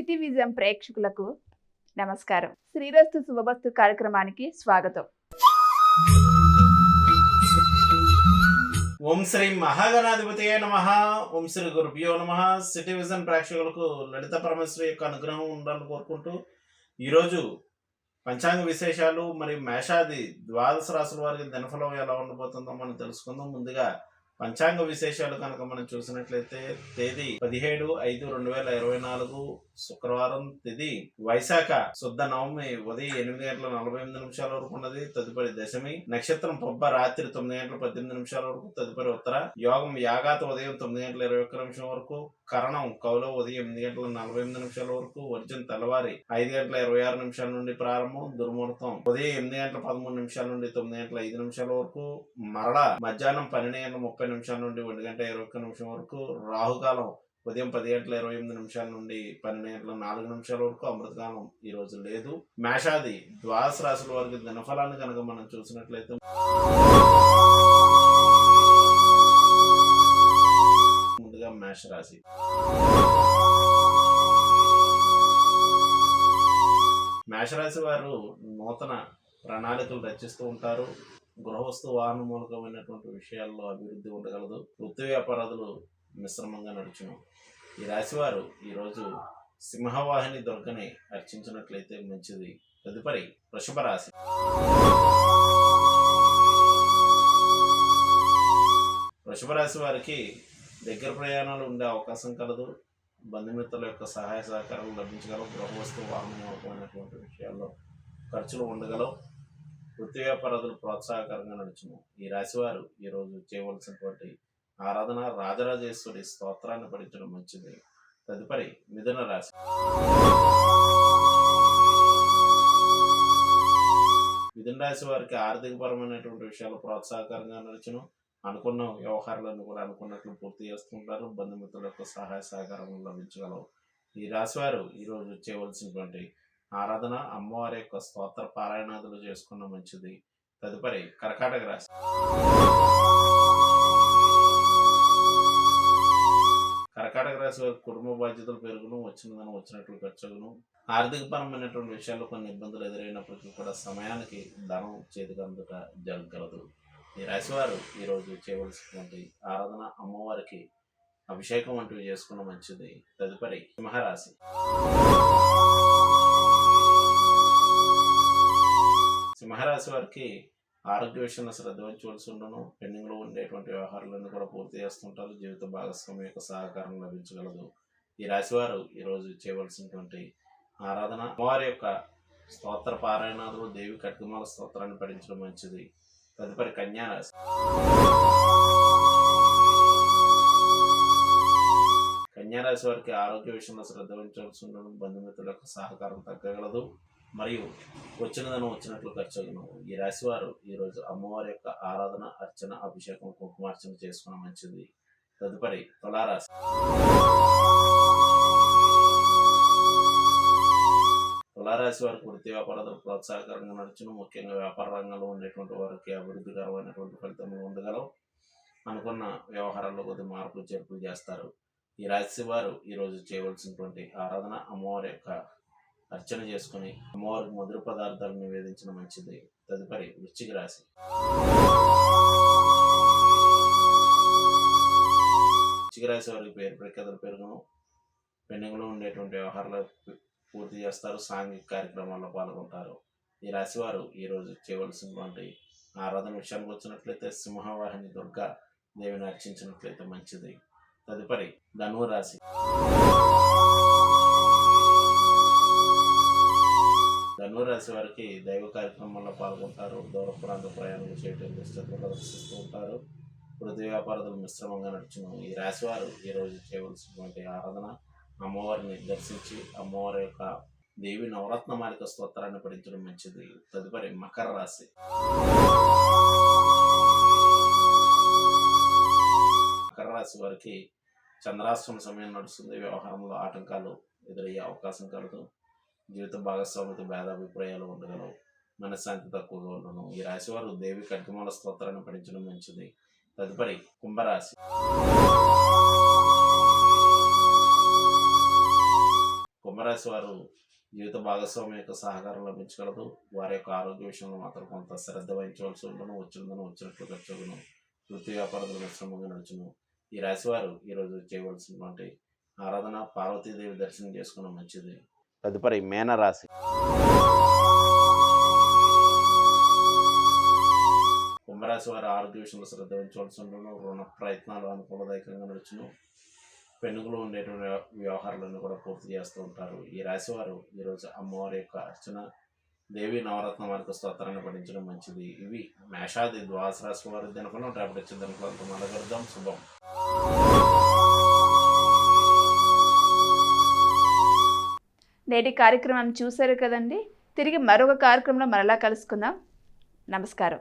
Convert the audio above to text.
City vision ప్రేక్షకులకు నమస్కారం. శ్రీరస్తు శుభమస్తు కార్యక్రమానికి స్వాగతం. ఓం శ్రీ మహాగణాధిపతియే నమః. ఓం శ్రీ గురుభ్యో నమః. సిటీ విజన్ ప్రేక్షకులకు లలిత పరమేశ్వరి యొక్క అనుగ్రహం ఉండాలని కోరుకుంటూ ఈరోజు పంచాంగ విశేషాలు మరియు మేషాది ద్వాదశ రాశుల వారికి దినఫలం ఎలా ఉండబోతుందో మనం తెలుసుకుందాం. ముందుగా పంచాంగ విశేషాలు కనుక మనం చూసినట్లయితే తేదీ 17/5/2024 శుక్రవారం, తిథి వైశాఖ శుద్ధ నవమి ఉదయం 8:48 వరకు ఉన్నది. తదుపరి దశమి, నక్షత్రం పొబ్బ రాత్రి 9:18 వరకు. తదుపరి ఉత్తర యోగం యాగాత ఉదయం 9:21 వరకు. కరణం కౌల ఉదయం 8:48 వరకు. వర్జం తెల్లవారి 5:26 నుండి ప్రారంభం. దుర్ముహూర్తం ఉదయం 8:13 నుండి 9:05 వరకు. మరల మధ్యాహ్నం 12:30 నుండి 1:21 వరకు. రాహుకాలం ఉదయం 10:28 నుండి 12:04 వరకు. అమృతకాలం ఈ రోజు లేదు. మేషాది ద్వాదశ రాశుల వారికి దినఫలాన్ని కనుక మనం చూసినట్లయితే ముందుగా మేషరాశి. మేషరాశి వారు నూతన ప్రణాళికలు రచిస్తూ ఉంటారు. గృహవస్తు వాహన మూలకమైనటువంటి విషయాల్లో అభివృద్ధి ఉండగలదు. వృత్తి వ్యాపారాలు మిశ్రమంగా నడుచును. ఈ రాశివారు ఈరోజు సింహవాహిని దుర్గని అర్చించినట్లయితే మంచిది. తదుపరి వృషభ రాశి. వృషభ రాశి వారికి దగ్గర ప్రయాణాలు ఉండే అవకాశం కలదు. బంధుమిత్రుల యొక్క సహాయ సహకారాలు లభించగలవు. గృహవస్తు వాహన మూలకమైనటువంటి విషయాల్లో ఖర్చులు ఉండగలవు. వృత్తి వ్యాపారాలు ప్రోత్సాహకరంగా నడుచును. ఈ రాశివారు ఈరోజు చేయవలసినటువంటి ఆరాధన రాజరాజేశ్వరి స్తోత్రాన్ని పఠించడం మంచిది. తదుపరి మిథున రాశి. మిథున రాశి వారికి ఆర్థిక పరమైనటువంటి విషయాలు ప్రోత్సాహకరంగా నడుచును. అనుకున్న వ్యవహారాలను కూడా అనుకున్నట్లు పూర్తి చేస్తుంటారు. బంధుమిత్రుల యొక్క సహాయ సహకారం లభించగలవు. ఈ రాశి వారు ఈరోజు చేయవలసినటువంటి ఆరాధన అమ్మవారి యొక్క స్తోత్ర పారాయణాదులు చేసుకున్న మంచిది. తదుపరి కర్కాటక రాశి. కర్కాటక రాశి వారి కుటుంబ బాధ్యతలు పెరుగును. వచ్చినదని వచ్చినట్లు ఖర్చులను. ఆర్థిక పరమైనటువంటి విషయాల్లో కొన్ని ఇబ్బందులు ఎదురైనప్పటికీ కూడా సమయానికి ధనం చేతికి అందుట జరగగలదు. ఈ రాశి వారు ఈరోజు చేయవలసినటువంటి ఆరాధన అమ్మవారికి అభిషేకం వంటివి చేసుకున్న మంచిది. తదుపరి సింహరాశి. సింహరాశి వారికి ఆరోగ్య విషయంలో శ్రద్ధ వహించవలసి ఉండను. పెండింగ్ లో ఉండేటువంటి వ్యవహారాలను కూడా పూర్తి చేస్తుంటారు. జీవిత భాగస్వామి యొక్క సహకారం లభించగలదు. ఈ రాశి వారు ఈరోజు చేయవలసినటువంటి ఆరాధన అమ్మవారి యొక్క స్తోత్ర పారాయణాదులు దేవి ఖడ్గమాల స్తోత్రాన్ని పఠించడం మంచిది. తదుపరి కన్యారాశి. కన్యారాశి వారికి ఆరోగ్య విషయంలో శ్రద్ధ వహించవలసి ఉండడం. బంధుమిత్రుల యొక్క సహకారం తగ్గగలదు మరియు వచ్చినదనం వచ్చినట్లు ఖర్చును. ఈ రాశి వారు ఈరోజు అమ్మవారి యొక్క ఆరాధన అర్చన అభిషేకం కుంకుమార్చన చేసుకున్న మంచిది. తదుపరి తులారాశి. తులారాశి వారికి వృత్తి వ్యాపారాలు ప్రోత్సాహకరంగా నడుచును. ముఖ్యంగా వ్యాపార రంగంలో ఉండేటువంటి వారికి అభివృద్ధికరమైనటువంటి ఫలితములు ఉండగలవు. అనుకున్న వ్యవహారాల్లో కొద్ది మార్పులు చేర్పులు చేస్తారు. ఈ రాశి వారు ఈరోజు చేయవలసినటువంటి ఆరాధన అమ్మవారి యొక్క అర్చన చేసుకుని అమ్మవారికి మధుర పదార్థాలను నివేదించడం మంచిది. తదుపరి వృశ్చిక రాశి. వృశ్చిక రాశి వారికి పేరు ప్రఖ్యాతలు పెరుగును. పెండింగ్లో ఉండేటువంటి వ్యవహారాలు పూర్తి చేస్తారు. సాంఘిక కార్యక్రమాల్లో పాల్గొంటారు. ఈ రాశి వారు ఈరోజు చేయవలసినటువంటి ఆరాధన విషయానికి వచ్చినట్లయితే సింహవాహిని దుర్గా దేవిని అర్చించినట్లయితే మంచిది. తదుపరి ధనువు రాశి. ధనువు రాశి వారికి దైవ కార్యక్రమాల్లో పాల్గొంటారు. దూర ప్రాంత ప్రయాణాలు చేయడం ఇష్టంగా ప్రదర్శిస్తూ ఉంటారు. వృత్తి వ్యాపారాలు మిశ్రమంగా నడుచును. ఈ రాశి వారు ఈరోజు చేయవలసినటువంటి ఆరాధన అమ్మవారిని దర్శించి అమ్మవారి యొక్క దేవి నవరత్న మాలిక స్తోత్రాన్ని పఠించడం మంచిది. తదుపరి మకర రాశి. మకర రాశి వారికి చంద్రాష్టమ సమయం నడుస్తుంది. వ్యవహారంలో ఆటంకాలు ఎదురయ్యే అవకాశం కలదు. జీవిత భాగస్వామితో భేదాభిప్రాయాలు ఉండగలవు. మనశ్శాంతి తక్కువగా ఉండను. ఈ రాశి వారు దేవి ఖడ్గమాల స్తోత్రాన్ని పఠించడం మంచిది. తదుపరి కుంభరాశి. కుంభరాశి వారు జీవిత భాగస్వామి యొక్క సహకారం లభించగలదు. వారి యొక్క ఆరోగ్య విషయంలో మాత్రం కొంత శ్రద్ధ వహించవలసి ఉండను. వచ్చినట్లు ఖర్చులను వృత్తి వ్యాపారాలు మిశ్రమంగా నడుచును. ఈ రాశి వారు ఈరోజు చేయవలసినటువంటి ఆరాధన పార్వతీదేవి దర్శనం చేసుకోవడం మంచిది. తదుపరి మేనరాశి. కుంభరాశి వారి ఆరోగ్య విషయంలో శ్రద్ధ వహించవలసి ఉండను. రుణ ప్రయత్నాలు అనుకూలదాయకంగా నడుచును. పెనుగులు ఉండేటువంటి వ్యవహారాలను కూడా పూర్తి చేస్తూ ఉంటారు. ఈ రాశి వారు ఈరోజు అమ్మవారి యొక్క అర్చన, దేవి నవరత్న మార్గ స్తోత్రాన్ని పఠించడం మంచిది. ఇవి మేషాది ద్వాదశ రాశి వారి దినఫలం. రేపటి వచ్చే దినఫలంతో మొదలుపెడదాం. శుభం. నేటి కార్యక్రమం చూశారు కదండి. తిరిగి మరొక కార్యక్రమంలో మరలా కలుసుకుందాం. నమస్కారం.